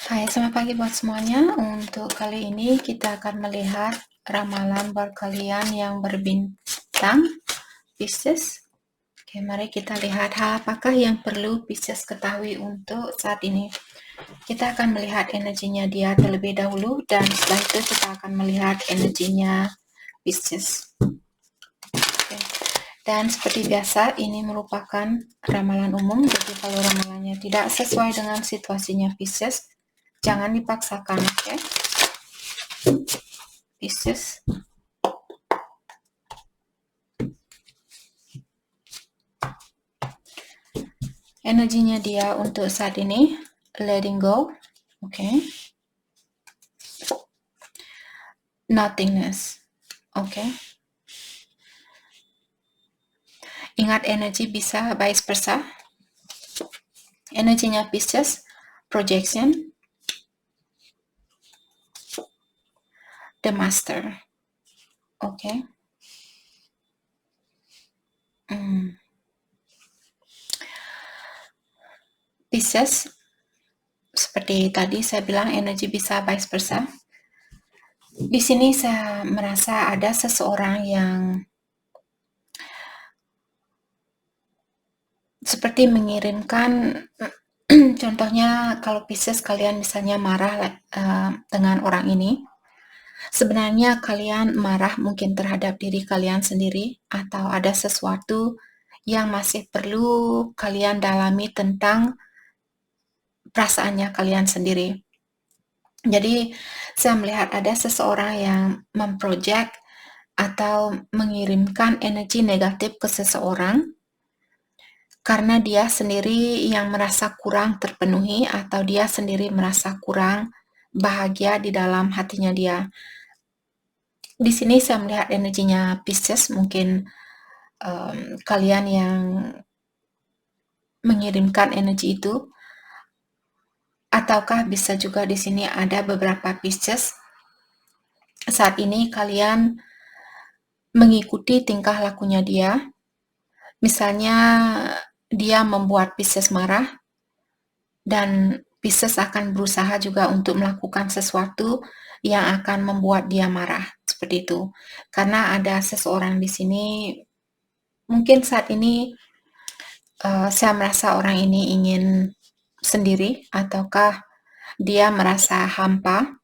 Hai, selamat pagi buat semuanya. Untuk kali ini kita akan melihat ramalan buat kalian yang berbintang Pisces. Oke, mari kita lihat hal apakah yang perlu Pisces ketahui untuk saat ini. Kita akan melihat energinya dia terlebih dahulu dan setelah itu kita akan melihat energinya Pisces. Oke. Dan seperti biasa, ini merupakan ramalan umum, jadi kalau ramalannya tidak sesuai dengan situasinya Pisces, jangan dipaksakan, oke? Pisces. Energinya dia untuk saat ini, letting go, oke? Nothingness, oke? Ingat energi bisa vice versa. Energinya Pisces, projection, the master, oke? Pisces, seperti tadi saya bilang energi bisa vice versa. Di sini saya merasa ada seseorang yang seperti mengirimkan contohnya kalau Pisces kalian misalnya marah dengan orang ini, sebenarnya kalian marah mungkin terhadap diri kalian sendiri atau ada sesuatu yang masih perlu kalian dalami tentang perasaannya kalian sendiri. Jadi saya melihat ada seseorang yang memprojek atau mengirimkan energi negatif ke seseorang karena dia sendiri yang merasa kurang terpenuhi atau dia sendiri merasa kurang bahagia di dalam hatinya dia. Di sini saya melihat energinya Pisces, mungkin kalian yang mengirimkan energi itu, ataukah bisa juga di sini ada beberapa Pisces saat ini kalian mengikuti tingkah lakunya dia. Misalnya dia membuat Pisces marah dan Pisces akan berusaha juga untuk melakukan sesuatu yang akan membuat dia marah, seperti itu. Karena ada seseorang di sini, mungkin saat ini saya merasa orang ini ingin sendiri, ataukah dia merasa hampa.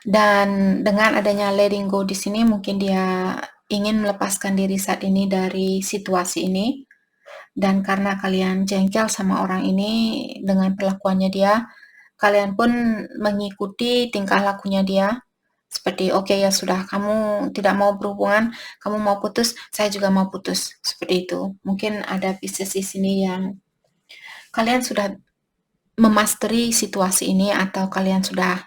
Dan dengan adanya letting go di sini, mungkin dia ingin melepaskan diri saat ini dari situasi ini. Dan karena kalian jengkel sama orang ini dengan perlakuannya dia, kalian pun mengikuti tingkah lakunya dia. Seperti, oke, ya sudah, kamu tidak mau berhubungan, kamu mau putus, saya juga mau putus. Seperti itu. Mungkin ada Pisces di sini yang kalian sudah memasteri situasi ini atau kalian sudah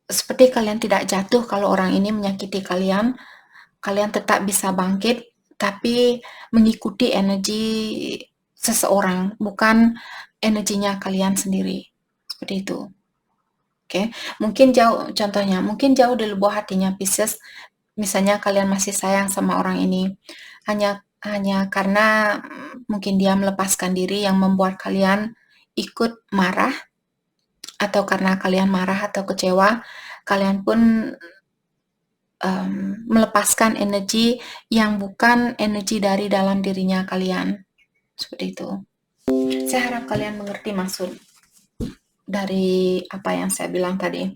seperti kalian tidak jatuh kalau orang ini menyakiti kalian, kalian tetap bisa bangkit, tapi mengikuti energi seseorang, bukan energinya kalian sendiri. Seperti itu. Oke, mungkin jauh, contohnya, mungkin jauh di lubuk hatinya Pisces, misalnya kalian masih sayang sama orang ini, hanya karena mungkin dia melepaskan diri yang membuat kalian ikut marah, atau karena kalian marah atau kecewa, kalian pun melepaskan energi yang bukan energi dari dalam dirinya kalian. Seperti itu. Saya harap kalian mengerti maksud dari apa yang saya bilang tadi.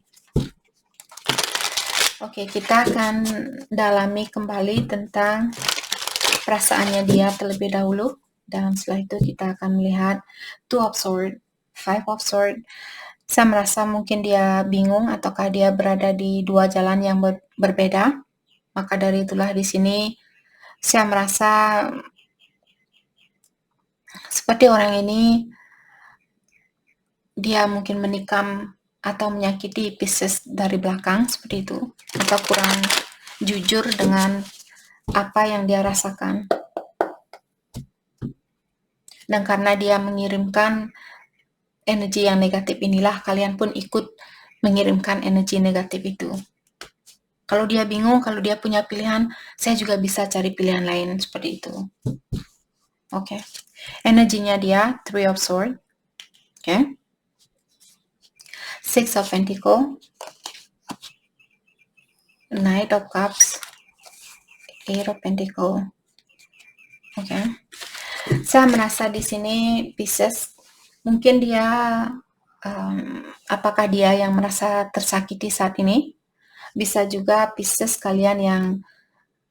Oke, kita akan dalami kembali tentang perasaannya dia terlebih dahulu. Dan setelah itu kita akan melihat Two of Swords, Five of Swords. Saya merasa mungkin dia bingung ataukah dia berada di dua jalan yang berbeda. Maka dari itulah di sini saya merasa seperti orang ini dia mungkin menikam atau menyakiti Pisces dari belakang seperti itu, atau kurang jujur dengan apa yang dia rasakan. Dan karena dia mengirimkan energi yang negatif inilah kalian pun ikut mengirimkan energi negatif itu. Kalau dia bingung, kalau dia punya pilihan, saya juga bisa cari pilihan lain seperti itu. Oke. Energinya dia Three of Swords. Oke. Six of Pentacles, Knight of Cups, Eight of Pentacles. Oke. Saya merasa di sini Pisces mungkin dia apakah dia yang merasa tersakiti saat ini? Bisa juga Pisces kalian yang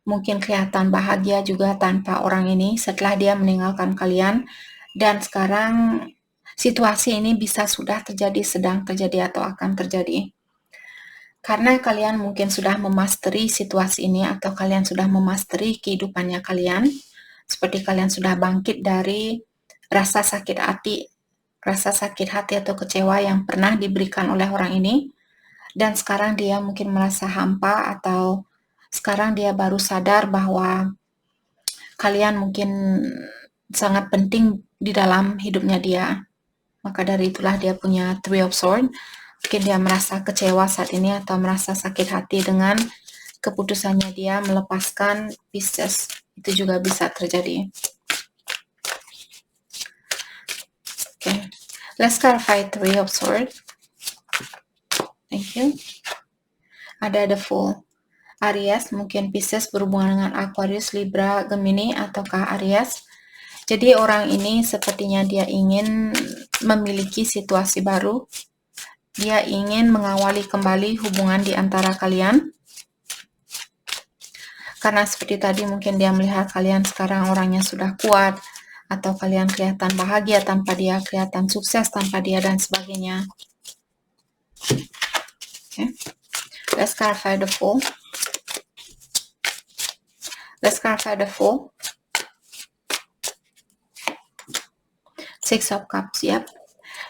mungkin kelihatan bahagia juga tanpa orang ini setelah dia meninggalkan kalian, dan sekarang situasi ini bisa sudah terjadi, sedang terjadi, atau akan terjadi. Karena kalian mungkin sudah memasteri situasi ini, atau kalian sudah memasteri kehidupannya kalian, seperti kalian sudah bangkit dari rasa sakit hati atau kecewa yang pernah diberikan oleh orang ini, dan sekarang dia mungkin merasa hampa, atau sekarang dia baru sadar bahwa kalian mungkin sangat penting di dalam hidupnya dia. Maka dari itulah dia punya Three of Swords. Mungkin dia merasa kecewa saat ini atau merasa sakit hati dengan keputusannya dia melepaskan Pisces. Itu juga bisa terjadi. Okay. Let's clarify Three of Swords. Thank you. Ada The Fool. Aries, mungkin Pisces berhubungan dengan Aquarius, Libra, Gemini, ataukah Aries. Jadi orang ini sepertinya dia ingin memiliki situasi baru. Dia ingin mengawali kembali hubungan di antara kalian. Karena seperti tadi mungkin dia melihat kalian sekarang orangnya sudah kuat, atau kalian kelihatan bahagia tanpa dia, kelihatan sukses tanpa dia, dan sebagainya. Okay. Let's clarify the Fool. Let's clarify the Fool. Six of Cups, yep.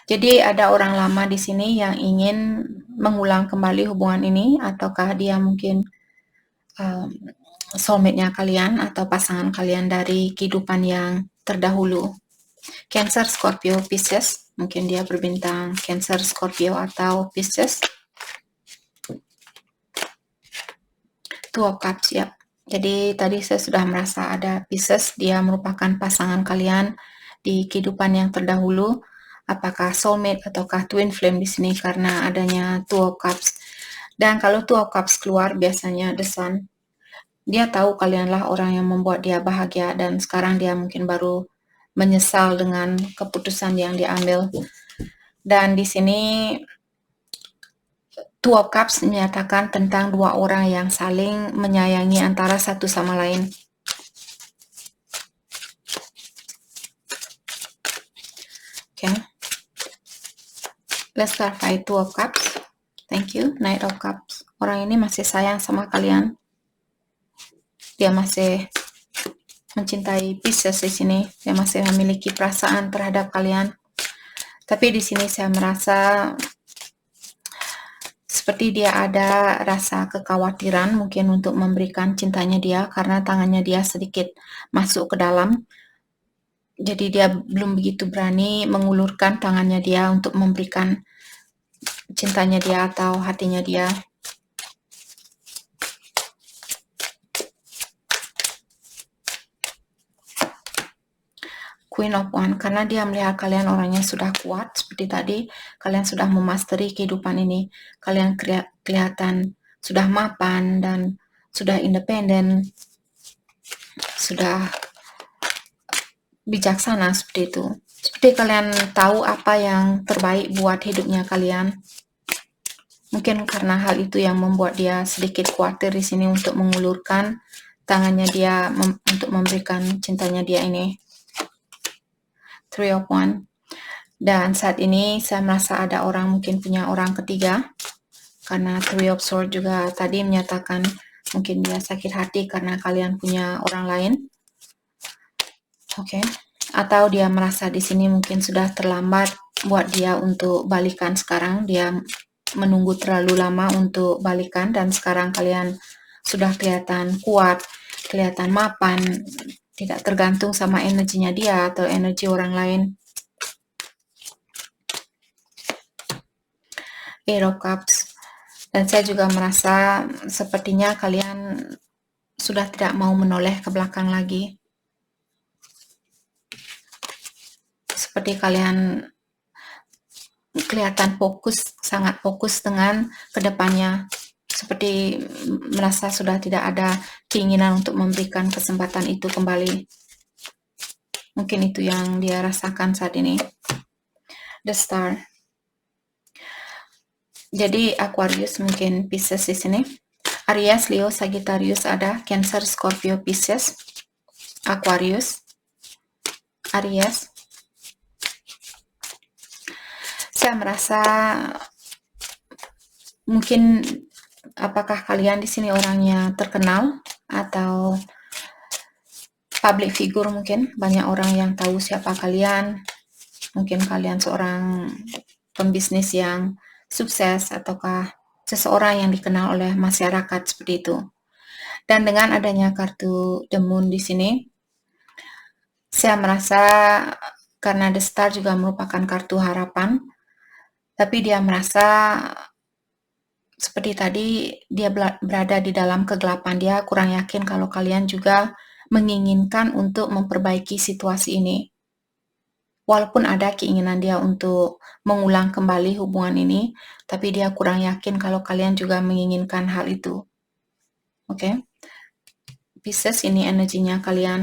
Jadi ada orang lama di sini yang ingin mengulang kembali hubungan ini, ataukah dia mungkin soulmate-nya kalian atau pasangan kalian dari kehidupan yang terdahulu. Cancer, Scorpio, Pisces, mungkin dia berbintang Cancer, Scorpio, atau Pisces. Two of Cups, ya. Jadi tadi saya sudah merasa ada Pisces, dia merupakan pasangan kalian di kehidupan yang terdahulu. Apakah soulmate ataukah twin flame di sini karena adanya Two of Cups. Dan kalau Two of Cups keluar biasanya The Sun. Dia tahu kalianlah orang yang membuat dia bahagia, dan sekarang dia mungkin baru menyesal dengan keputusan yang diambil. Dan di sini Two of Cups menyatakan tentang dua orang yang saling menyayangi antara satu sama lain. Okay. Let's clarify Two of Cups. Thank you. Knight of Cups. Orang ini masih sayang sama kalian. Dia masih mencintai Pisces di sini. Dia masih memiliki perasaan terhadap kalian. Tapi di sini saya merasa seperti dia ada rasa kekhawatiran mungkin untuk memberikan cintanya dia, karena tangannya dia sedikit masuk ke dalam. Jadi dia belum begitu berani mengulurkan tangannya dia untuk memberikan cintanya dia atau hatinya dia. Queen of Wands, karena dia melihat kalian orangnya sudah kuat seperti tadi, kalian sudah memasteri kehidupan ini, kalian kelihatan sudah mapan dan sudah independen, sudah bijaksana seperti itu. Seperti kalian tahu apa yang terbaik buat hidupnya kalian. Mungkin karena hal itu yang membuat dia sedikit khawatir di sini untuk mengulurkan tangannya dia untuk memberikan cintanya dia ini. Three of Wands. Dan saat ini saya merasa ada orang mungkin punya orang ketiga, karena Three of Swords juga tadi menyatakan mungkin dia sakit hati karena kalian punya orang lain. Oke. Atau dia merasa di sini mungkin sudah terlambat buat dia untuk balikan sekarang. Dia menunggu terlalu lama untuk balikan, dan sekarang kalian sudah kelihatan kuat, kelihatan mapan, tidak tergantung sama energinya dia atau energi orang lain. Eight of Cups. Dan saya juga merasa sepertinya kalian sudah tidak mau menoleh ke belakang lagi. seperti kalian kelihatan sangat fokus dengan kedepannya, seperti merasa sudah tidak ada keinginan untuk memberikan kesempatan itu kembali. Mungkin itu yang dia rasakan saat ini. The Star. Jadi Aquarius, mungkin Pisces di sini. Aries, Leo, Sagittarius ada, Cancer, Scorpio, Pisces, Aquarius, Aries. Saya merasa mungkin apakah kalian di sini orangnya terkenal atau public figure, mungkin banyak orang yang tahu siapa kalian. Mungkin kalian seorang pembisnis yang sukses ataukah seseorang yang dikenal oleh masyarakat seperti itu. Dan dengan adanya kartu The Moon di sini, saya merasa karena The Star juga merupakan kartu harapan, tapi dia merasa seperti tadi dia berada di dalam kegelapan. Dia kurang yakin kalau kalian juga menginginkan untuk memperbaiki situasi ini. Walaupun ada keinginan dia untuk mengulang kembali hubungan ini, tapi dia kurang yakin kalau kalian juga menginginkan hal itu. Oke. Pisces, ini energinya kalian.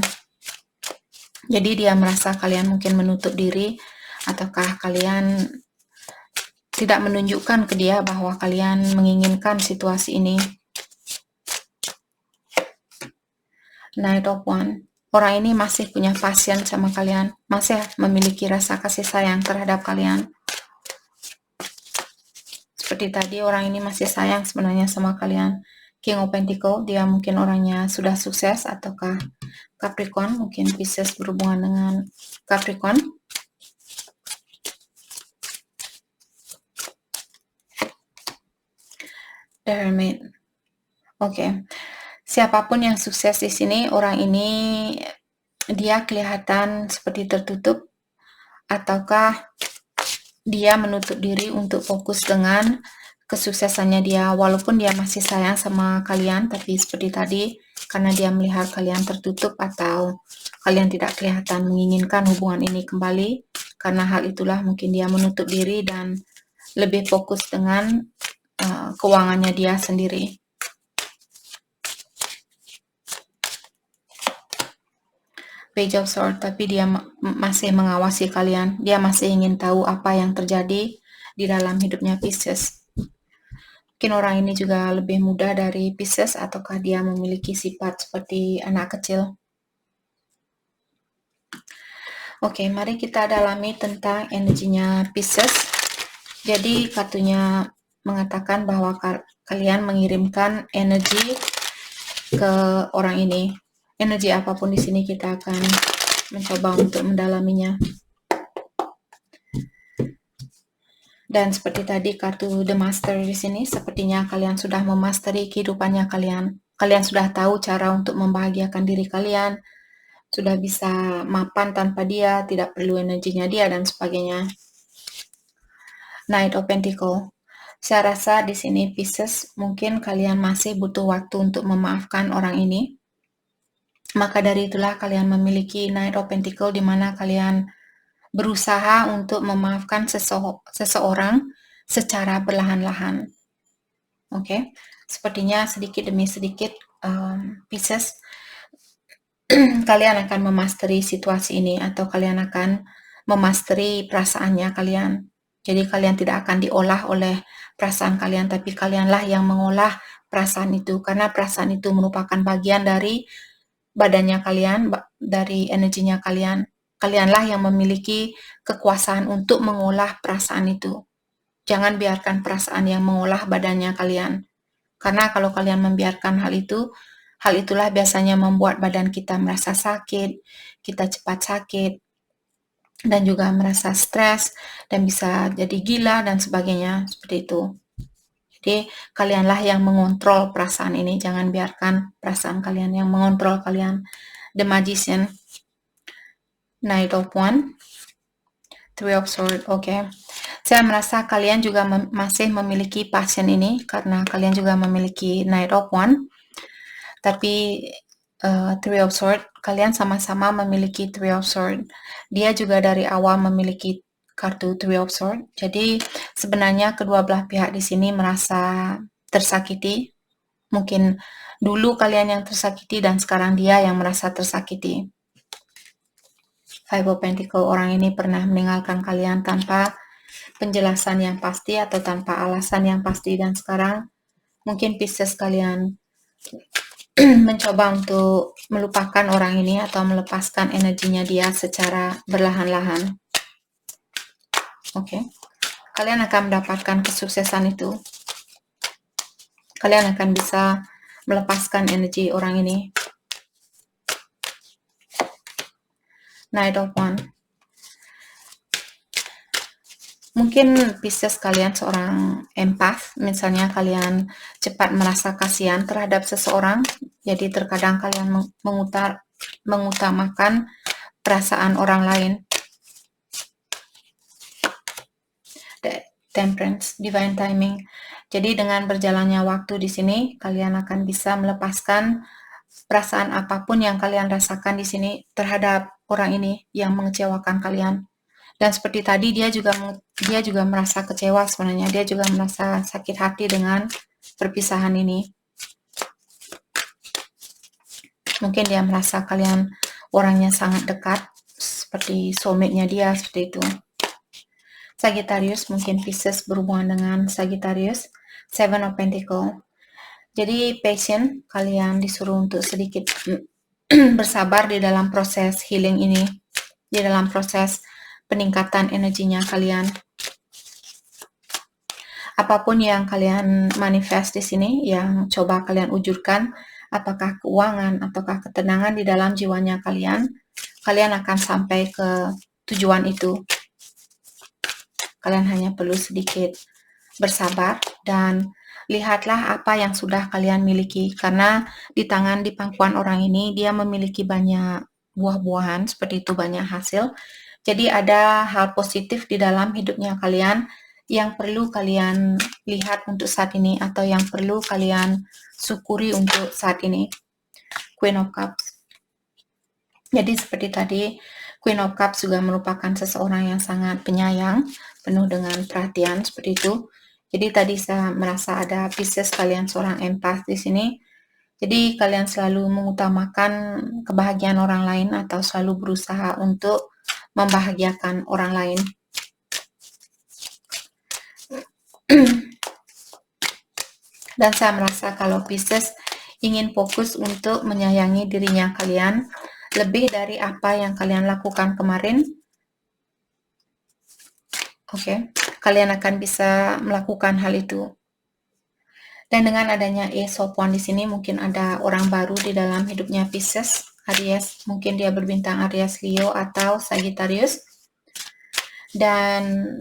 Jadi dia merasa kalian mungkin menutup diri, ataukah kalian tidak menunjukkan ke dia bahwa kalian menginginkan situasi ini. Knight of Wands. Orang ini masih punya passion sama kalian, masih memiliki rasa kasih sayang terhadap kalian. Seperti tadi, orang ini masih sayang sebenarnya sama kalian. King of Pentacles, dia mungkin orangnya sudah sukses, ataukah Capricorn, mungkin Pisces berhubungan dengan Capricorn. The Hermit. Oke. Siapapun yang sukses di sini, orang ini dia kelihatan seperti tertutup, ataukah dia menutup diri untuk fokus dengan kesuksesannya dia, walaupun dia masih sayang sama kalian, tapi seperti tadi, karena dia melihat kalian tertutup atau kalian tidak kelihatan menginginkan hubungan ini kembali, karena hal itulah mungkin dia menutup diri dan lebih fokus dengan keuangannya dia sendiri. Page of Swords, tapi dia masih mengawasi kalian. Dia masih ingin tahu apa yang terjadi di dalam hidupnya Pisces. Mungkin orang ini juga lebih muda dari Pisces, ataukah dia memiliki sifat seperti anak kecil. Oke, mari kita dalami tentang energinya Pisces. Jadi kartunya mengatakan bahwa kalian mengirimkan energi ke orang ini. Energi apapun di sini kita akan mencoba untuk mendalaminya. Dan seperti tadi kartu The Master di sini, sepertinya kalian sudah memasteri kehidupannya kalian. Kalian sudah tahu cara untuk membahagiakan diri kalian, sudah bisa mapan tanpa dia, tidak perlu energinya dia dan sebagainya. Knight of Pentacles. Saya rasa di sini Pisces, mungkin kalian masih butuh waktu untuk memaafkan orang ini. Maka dari itulah kalian memiliki Knight of Pentacles, di mana kalian berusaha untuk memaafkan seseorang secara perlahan-lahan. Oke, sepertinya sedikit demi sedikit Pisces, kalian akan memasteri situasi ini, atau kalian akan memasteri perasaannya kalian. Jadi kalian tidak akan diolah oleh perasaan kalian, tapi kalianlah yang mengolah perasaan itu, karena perasaan itu merupakan bagian dari badannya kalian, dari energinya kalian. Kalianlah yang memiliki kekuasaan untuk mengolah perasaan itu. Jangan biarkan perasaan yang mengolah badannya kalian. Karena kalau kalian membiarkan hal itu, hal itulah biasanya membuat badan kita merasa sakit, kita cepat sakit, dan juga merasa stres, dan bisa jadi gila, dan sebagainya, seperti itu. Jadi, kalianlah yang mengontrol perasaan ini. Jangan biarkan perasaan kalian yang mengontrol kalian. The Magician. Knight of Wands. Three of Swords. Oke. Saya merasa kalian juga masih memiliki passion ini, karena kalian juga memiliki Knight of Wands. Tapi, Three of Swords, kalian sama-sama memiliki Three of Swords. Dia juga dari awal memiliki kartu Three of Swords. Jadi sebenarnya kedua belah pihak di sini merasa tersakiti. Mungkin dulu kalian yang tersakiti dan sekarang dia yang merasa tersakiti. Five of Pentacles, orang ini pernah meninggalkan kalian tanpa penjelasan yang pasti atau tanpa alasan yang pasti, dan sekarang mungkin Pisces kalian mencoba untuk melupakan orang ini atau melepaskan energinya dia secara berlahan-lahan. Oke. Kalian akan mendapatkan kesuksesan itu. Kalian akan bisa melepaskan energi orang ini. Knight of Wands. Mungkin Pisces kalian seorang empath, misalnya kalian cepat merasa kasihan terhadap seseorang, jadi terkadang kalian mengutamakan perasaan orang lain. Temperance, divine timing. Jadi dengan berjalannya waktu di sini, kalian akan bisa melepaskan perasaan apapun yang kalian rasakan di sini terhadap orang ini yang mengecewakan kalian. Dan seperti tadi dia juga merasa kecewa sebenarnya, dia juga merasa sakit hati dengan perpisahan ini. Mungkin dia merasa kalian orangnya sangat dekat, seperti soulmate-nya dia, seperti itu. Sagittarius, mungkin Pisces berhubungan dengan Sagittarius. Seven of Pentacles. Jadi patient, kalian disuruh untuk sedikit bersabar di dalam proses healing ini, di dalam proses peningkatan energinya kalian. Apapun yang kalian manifest di sini, yang coba kalian wujudkan, apakah keuangan ataukah ketenangan di dalam jiwanya kalian, kalian akan sampai ke tujuan itu. Kalian hanya perlu sedikit bersabar dan lihatlah apa yang sudah kalian miliki, karena di pangkuan orang ini dia memiliki banyak buah-buahan, seperti itu, banyak hasil. Jadi ada hal positif di dalam hidupnya kalian yang perlu kalian lihat untuk saat ini, atau yang perlu kalian syukuri untuk saat ini. Queen of Cups. Jadi seperti tadi, Queen of Cups juga merupakan seseorang yang sangat penyayang, penuh dengan perhatian, seperti itu. Jadi tadi saya merasa ada Pisces kalian seorang empath di sini. Jadi kalian selalu mengutamakan kebahagiaan orang lain atau selalu berusaha untuk membahagiakan orang lain. Dan saya merasa kalau Pisces ingin fokus untuk menyayangi dirinya kalian lebih dari apa yang kalian lakukan kemarin. Oke, kalian akan bisa melakukan hal itu. Dan dengan adanya Ace of Wands di sini, mungkin ada orang baru di dalam hidupnya Pisces, Aries, mungkin dia berbintang Aries, Leo, atau Sagittarius. Dan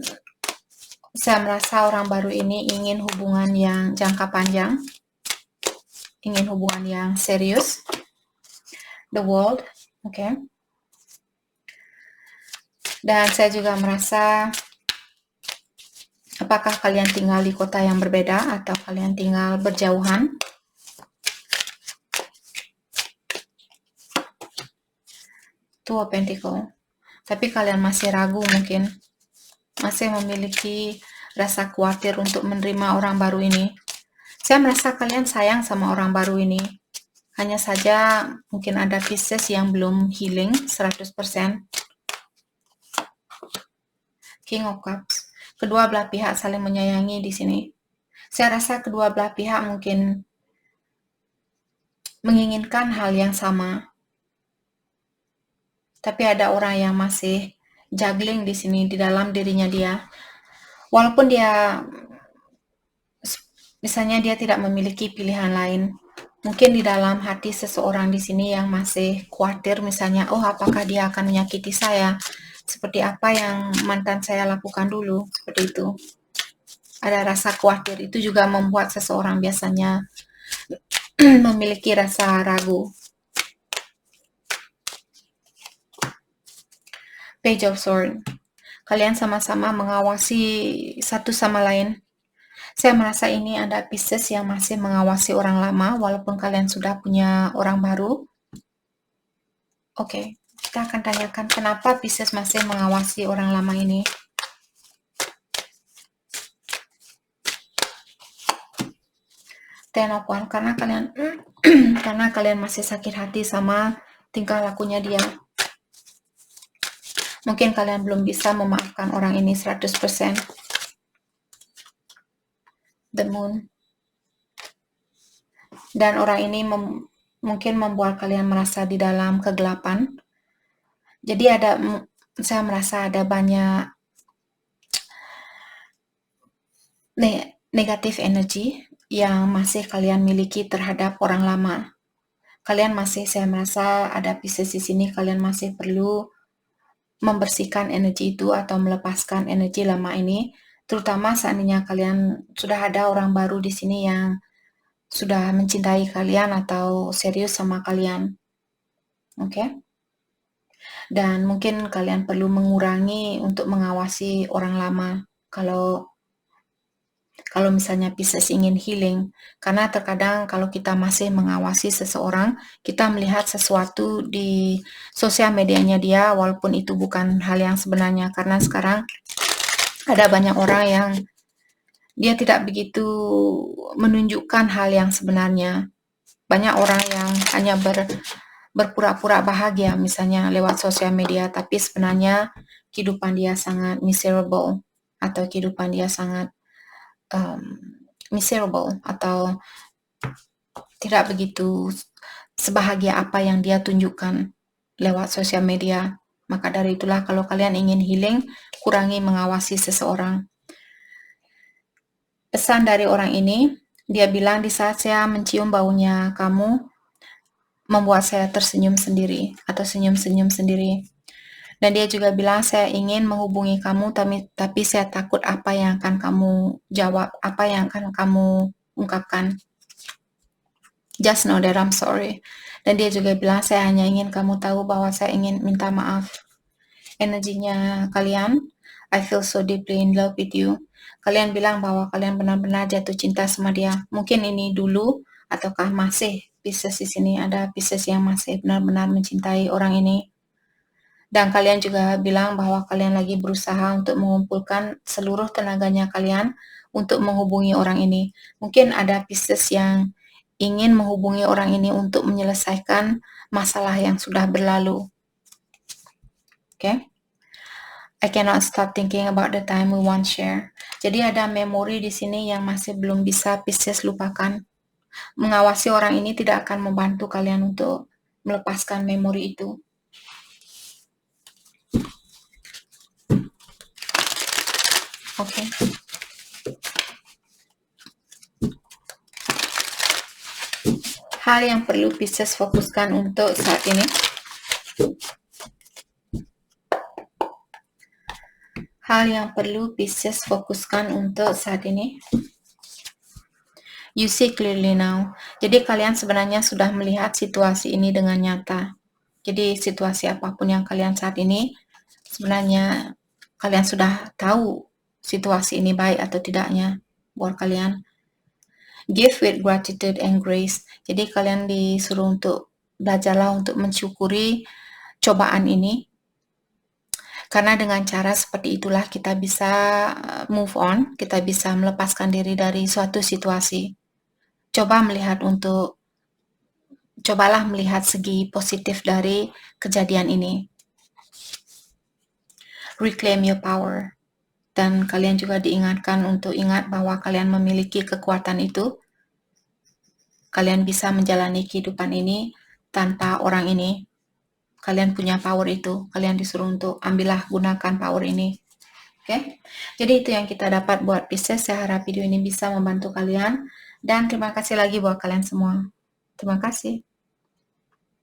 saya merasa orang baru ini ingin hubungan yang jangka panjang, ingin hubungan yang serius. The World, oke. Dan saya juga merasa apakah kalian tinggal di kota yang berbeda atau kalian tinggal berjauhan. Two of Pentacles. Tapi kalian masih ragu mungkin. Masih memiliki rasa khawatir untuk menerima orang baru ini. Saya merasa kalian sayang sama orang baru ini. Hanya saja mungkin ada Pisces yang belum healing 100%. King of Cups. Kedua belah pihak saling menyayangi di sini. Saya rasa kedua belah pihak mungkin menginginkan hal yang sama. Tapi ada orang yang masih juggling di sini di dalam dirinya dia. Walaupun dia misalnya dia tidak memiliki pilihan lain. Mungkin di dalam hati seseorang di sini yang masih khawatir, misalnya, oh apakah dia akan menyakiti saya? Seperti apa yang mantan saya lakukan dulu, seperti itu. Ada rasa khawatir, itu juga membuat seseorang biasanya memiliki rasa ragu. Page of Swords. Kalian sama-sama mengawasi satu sama lain. Saya merasa ini ada Pisces yang masih mengawasi orang lama, walaupun kalian sudah punya orang baru. Oke, kita akan tanyakan kenapa Pisces masih mengawasi orang lama ini. Ten of Wands, karena kalian masih sakit hati sama tingkah lakunya dia. Mungkin kalian belum bisa memaafkan orang ini 100%. The Moon. Dan orang ini mungkin membuat kalian merasa di dalam kegelapan. Jadi saya merasa ada banyak negatif energi yang masih kalian miliki terhadap orang lama. Saya merasa ada Pisces di sini, kalian masih perlu membersihkan energi itu atau melepaskan energi lama ini, terutama seandainya kalian sudah ada orang baru di sini yang sudah mencintai kalian atau serius sama kalian. Oke? Dan mungkin kalian perlu mengurangi untuk mengawasi orang lama kalau misalnya Pisces ingin healing, karena terkadang kalau kita masih mengawasi seseorang, kita melihat sesuatu di sosial medianya dia, walaupun itu bukan hal yang sebenarnya, karena sekarang ada banyak orang yang dia tidak begitu menunjukkan hal yang sebenarnya. Banyak orang yang hanya berpura-pura bahagia, misalnya lewat sosial media, tapi sebenarnya kehidupan dia sangat miserable, atau kehidupan dia sangat miserable atau tidak begitu sebahagia apa yang dia tunjukkan lewat sosial media. Maka dari itulah kalau kalian ingin healing, kurangi mengawasi seseorang. Pesan dari orang ini, dia bilang di saat saya mencium baunya kamu, membuat saya tersenyum sendiri atau senyum-senyum sendiri. Dan dia juga bilang saya ingin menghubungi kamu tapi saya takut apa yang akan kamu jawab, apa yang akan kamu ungkapkan. Just know that I'm sorry. Dan dia juga bilang saya hanya ingin kamu tahu bahwa saya ingin minta maaf. Energinya kalian, I feel so deeply in love with you. Kalian bilang bahwa kalian benar-benar jatuh cinta sama dia. Mungkin ini dulu ataukah masih Pisces di sini ada Pisces yang masih benar-benar mencintai orang ini. Dan kalian juga bilang bahwa kalian lagi berusaha untuk mengumpulkan seluruh tenaganya kalian untuk menghubungi orang ini. Mungkin ada Pisces yang ingin menghubungi orang ini untuk menyelesaikan masalah yang sudah berlalu. Okay? I cannot stop thinking about the time we once share. Jadi ada memori di sini yang masih belum bisa Pisces lupakan. Mengawasi orang ini tidak akan membantu kalian untuk melepaskan memori itu. Oke. Hal yang perlu Pisces fokuskan untuk saat ini. Hal yang perlu Pisces fokuskan untuk saat ini. You see clearly now. Jadi kalian sebenarnya sudah melihat situasi ini dengan nyata. Jadi situasi apapun yang kalian saat ini, sebenarnya kalian sudah tahu situasi ini baik atau tidaknya buat kalian. Give with gratitude and grace. Jadi kalian disuruh untuk belajarlah untuk mensyukuri cobaan ini. Karena dengan cara seperti itulah kita bisa move on, kita bisa melepaskan diri dari suatu situasi. Cobalah melihat segi positif dari kejadian ini. Reclaim your power. Dan kalian juga diingatkan untuk ingat bahwa kalian memiliki kekuatan itu. Kalian bisa menjalani kehidupan ini tanpa orang ini. Kalian punya power itu. Kalian disuruh untuk ambillah, gunakan power ini. Oke? Jadi itu yang kita dapat buat Pisces. Saya harap video ini bisa membantu kalian. Dan terima kasih lagi buat kalian semua. Terima kasih.